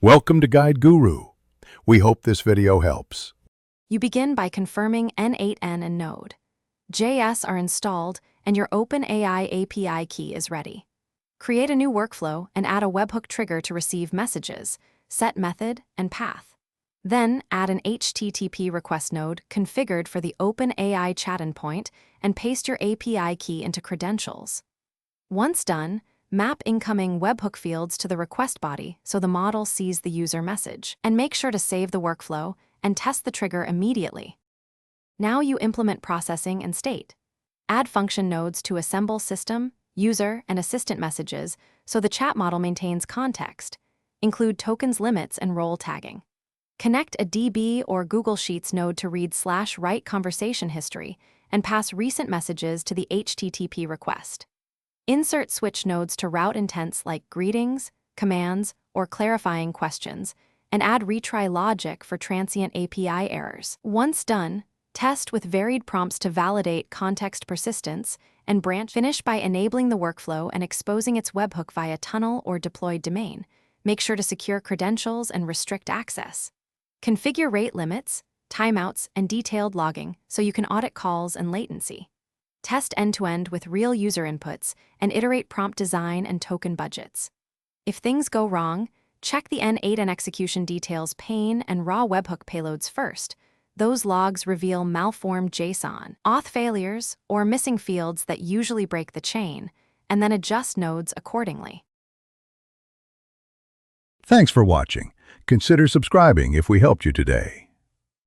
Welcome to Guide Guru. We hope this video helps. You begin by confirming N8n and Node.js are installed and your OpenAI API key is ready. Create a new workflow and add a webhook trigger to receive messages, set method, and path. Then add an HTTP request node configured for the OpenAI chat endpoint and paste your API key into credentials. Once done, map incoming webhook fields to the request body so the model sees the user message, and make sure to save the workflow and test the trigger immediately. Now you implement processing and state. Add function nodes to assemble system, user, and assistant messages so the chat model maintains context. Include tokens limits and role tagging. Connect a DB or Google Sheets node to read/write conversation history and pass recent messages to the HTTP request. Insert switch nodes to route intents like greetings, commands, or clarifying questions, and add retry logic for transient API errors. Once done, test with varied prompts to validate context persistence and branch. Finish by enabling the workflow and exposing its webhook via tunnel or deployed domain. Make sure to secure credentials and restrict access. Configure rate limits, timeouts, and detailed logging so you can audit calls and latency. Test end-to-end with real user inputs and iterate prompt design and token budgets. If things go wrong, check the N8n execution details pane and raw webhook payloads first. Those logs reveal malformed JSON, auth failures, or missing fields that usually break the chain, and then adjust nodes accordingly. Thanks for watching. Consider subscribing if we helped you today.